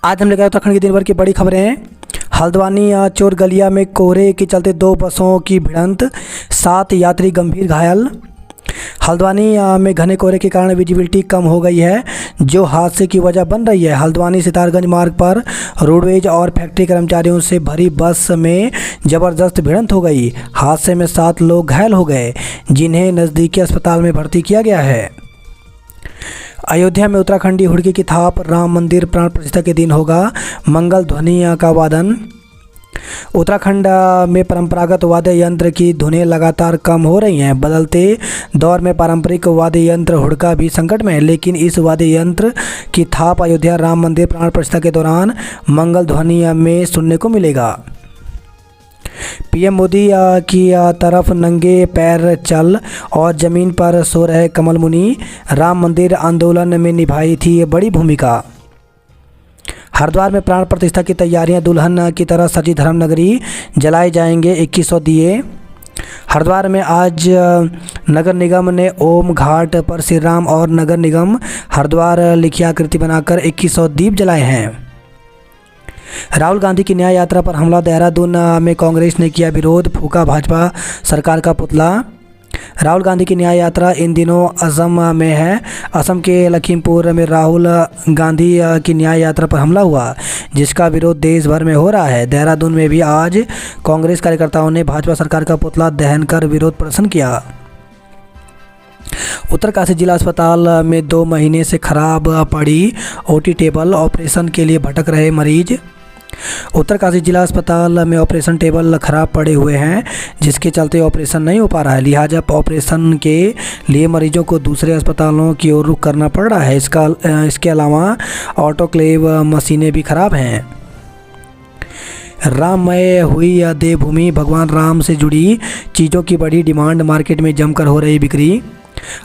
आज हम लेकर उत्तराखंड की दिन भर की बड़ी खबरें हैं। हल्द्वानी चोर गलिया में कोहरे के चलते 2 बसों की भिड़ंत, 7 यात्री गंभीर घायल। हल्द्वानी में घने कोहरे के कारण विजिबिलिटी कम हो गई है, जो हादसे की वजह बन रही है। हल्द्वानी सितारगंज मार्ग पर रोडवेज और फैक्ट्री कर्मचारियों से भरी बस में जबरदस्त भिड़ंत हो गई। हादसे में 7 लोग घायल हो गए, जिन्हें नज़दीकी अस्पताल में भर्ती किया गया है। अयोध्या में उत्तराखंडी हुड़की की थाप, राम मंदिर प्राण प्रतिष्ठा के दिन होगा मंगल ध्वनि का वादन। उत्तराखंड में परंपरागत वाद्य यंत्र की धुनें लगातार कम हो रही हैं। बदलते दौर में पारंपरिक वाद्य यंत्र हुड़का भी संकट में है, लेकिन इस वाद्य यंत्र की थाप अयोध्या राम मंदिर प्राण प्रतिष्ठा के दौरान मंगल ध्वनि में सुनने को मिलेगा। पीएम मोदी की तरफ नंगे पैर चल और जमीन पर सो रहे कमल मुनि, राम मंदिर आंदोलन में निभाई थी बड़ी भूमिका। हरिद्वार में प्राण प्रतिष्ठा की तैयारियां, दुल्हन की तरह सजी धर्मनगरी, जलाए जाएंगे 2100 दिए। हरिद्वार में आज नगर निगम ने ओम घाट पर श्री राम और नगर निगम हरिद्वार लिखी आकृति बनाकर 2100 दीप जलाए हैं। राहुल गांधी की न्याय यात्रा पर हमला, देहरादून में कांग्रेस ने किया विरोध, फूंका भाजपा सरकार का पुतला। राहुल गांधी की न्याय यात्रा इन दिनों असम में है। असम के लखीमपुर में राहुल गांधी की न्याय यात्रा पर हमला हुआ, जिसका विरोध देश भर में हो रहा है। देहरादून में भी आज कांग्रेस कार्यकर्ताओं ने भाजपा सरकार का पुतला दहन कर विरोध प्रदर्शन किया। उत्तरकाशी जिला अस्पताल में 2 महीने से खराब पड़ी ओटी टेबल, ऑपरेशन के लिए भटक रहे मरीज। उत्तरकाशी जिला अस्पताल में ऑपरेशन टेबल खराब पड़े हुए हैं, जिसके चलते ऑपरेशन नहीं हो पा रहा है। लिहाजा ऑपरेशन के लिए मरीजों को दूसरे अस्पतालों की ओर रुख करना पड़ रहा है। इसके अलावा ऑटोक्लेव मशीनें भी खराब हैं। राममय हुई देवभूमि, भगवान राम से जुड़ी चीज़ों की बड़ी डिमांड, मार्केट में जमकर हो रही बिक्री।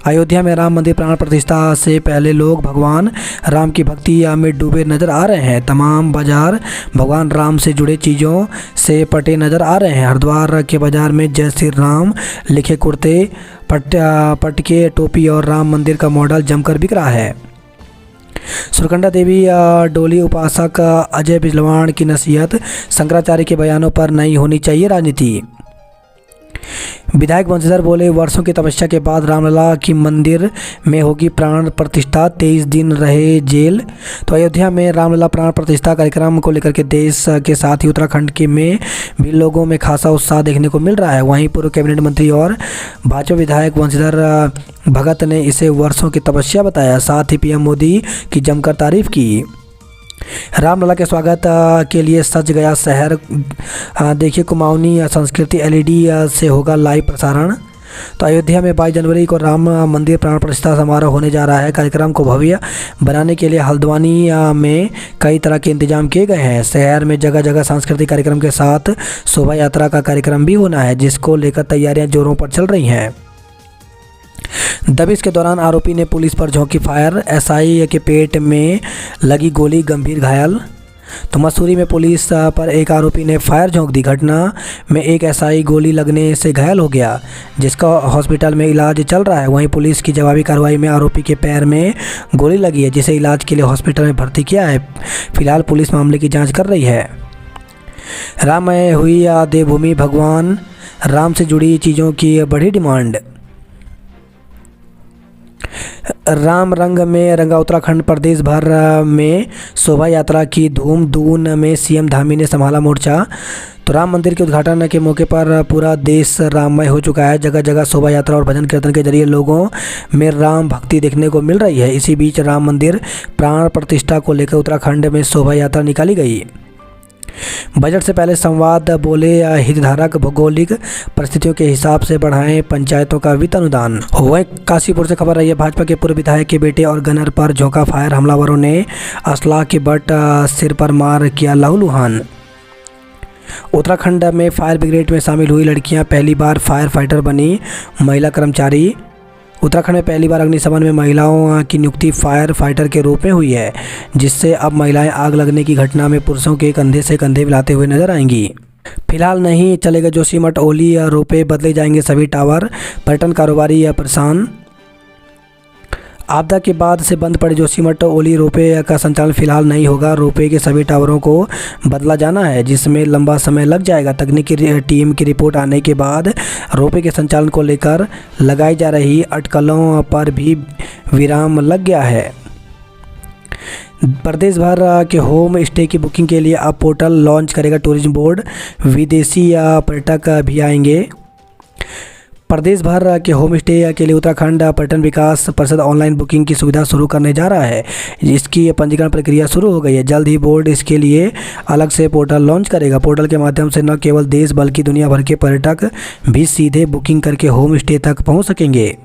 अयोध्या में राम मंदिर प्राण प्रतिष्ठा से पहले लोग भगवान राम की भक्ति में डूबे नजर आ रहे हैं। तमाम बाजार भगवान राम से जुड़े चीज़ों से पटे नजर आ रहे हैं। हरिद्वार के बाजार में जय श्री राम लिखे कुर्ते, पटके, टोपी और राम मंदिर का मॉडल जमकर बिक रहा है। सुरकंडा देवी डोली उपासक अजय बिजलवाण की नसीहत, शंकराचार्य के बयानों पर नहीं होनी चाहिए राजनीति। विधायक वंशीधर बोले, वर्षों की तपस्या के बाद रामलला की मंदिर में होगी प्राण प्रतिष्ठा, 23 दिन रहे जेल। तो अयोध्या में रामलला प्राण प्रतिष्ठा कार्यक्रम को लेकर के देश के साथ ही उत्तराखंड के में भी लोगों में खासा उत्साह देखने को मिल रहा है। वहीं पूर्व कैबिनेट मंत्री और भाजपा विधायक वंशीधर भगत ने इसे वर्षों की तपस्या बताया। साथ ही पीएम मोदी की जमकर तारीफ की। रामलला के स्वागत के लिए सज गया शहर। देखिए, कुमाऊनी संस्कृति एलईडी से होगा लाइव प्रसारण। तो अयोध्या में 22 जनवरी को राम मंदिर प्राण प्रतिष्ठा समारोह होने जा रहा है। कार्यक्रम को भव्य बनाने के लिए हल्द्वानी में कई तरह के इंतजाम किए गए हैं। शहर में जगह जगह सांस्कृतिक कार्यक्रम के साथ शोभा यात्रा का कार्यक्रम भी होना है, जिसको लेकर तैयारियां जोरों पर चल रही हैं। दबिश के दौरान आरोपी ने पुलिस पर झोंकी फायर, एसआई के पेट में लगी गोली, गंभीर घायल। तो मसूरी में पुलिस पर एक आरोपी ने फायर झोंक दी। घटना में एक एसआई गोली लगने से घायल हो गया, जिसका हॉस्पिटल में इलाज चल रहा है। वहीं पुलिस की जवाबी कार्रवाई में आरोपी के पैर में गोली लगी है, जिसे इलाज के लिए हॉस्पिटल में भर्ती किया है। फिलहाल पुलिस मामले की जाँच कर रही है। राममय हुई देवभूमि, भगवान राम से जुड़ी चीज़ों की बड़ी डिमांड। राम रंग में रंगा उत्तराखंड, प्रदेश भर में शोभा यात्रा की धूम। दून में सीएम धामी ने संभाला मोर्चा। तो राम मंदिर के उद्घाटन के मौके पर पूरा देश राममय हो चुका है। जगह जगह शोभा यात्रा और भजन कीर्तन के जरिए लोगों में राम भक्ति देखने को मिल रही है। इसी बीच राम मंदिर प्राण प्रतिष्ठा को लेकर उत्तराखंड में शोभा यात्रा निकाली गई। बजट से पहले संवाद, बोले हितधारक भौगोलिक परिस्थितियों के हिसाब से बढ़ाएं पंचायतों का वित्त अनुदान। वहीं काशीपुर से खबर रही है, भाजपा के पूर्व विधायक के बेटे और गनर पर झोंका फायर, हमलावरों ने असलाह के बट सिर पर मार किया लहूलुहान। उत्तराखंड में फायर ब्रिगेड में शामिल हुई लड़कियां, पहली बार फायर फाइटर बनी महिला कर्मचारी। उत्तराखंड में पहली बार अग्निशमन में महिलाओं की नियुक्ति फायर फाइटर के रूप में हुई है, जिससे अब महिलाएं आग लगने की घटना में पुरुषों के कंधे से कंधे मिलाते हुए नजर आएंगी। फिलहाल नहीं चलेगा जोशीमठ ओली, रोपे बदले जाएंगे सभी टावर, पर्यटन कारोबारी परेशान। आपदा के बाद से बंद पड़े जोशीमठ ओली रोपवे का संचालन फिलहाल नहीं होगा। रोपवे के सभी टावरों को बदला जाना है, जिसमें लंबा समय लग जाएगा। तकनीकी टीम की रिपोर्ट आने के बाद रोपवे के संचालन को लेकर लगाई जा रही अटकलों पर भी विराम लग गया है। प्रदेश भर के होम स्टे की बुकिंग के लिए अब पोर्टल लॉन्च करेगा टूरिज्म बोर्ड। विदेशी पर्यटक भी आएंगे। प्रदेश भर के होम स्टे के लिए उत्तराखंड पर्यटन विकास परिषद ऑनलाइन बुकिंग की सुविधा शुरू करने जा रहा है। इसकी पंजीकरण प्रक्रिया शुरू हो गई है। जल्द ही बोर्ड इसके लिए अलग से पोर्टल लॉन्च करेगा। पोर्टल के माध्यम से न केवल देश बल्कि दुनिया भर के पर्यटक भी सीधे बुकिंग करके होम स्टे तक पहुंच सकेंगे।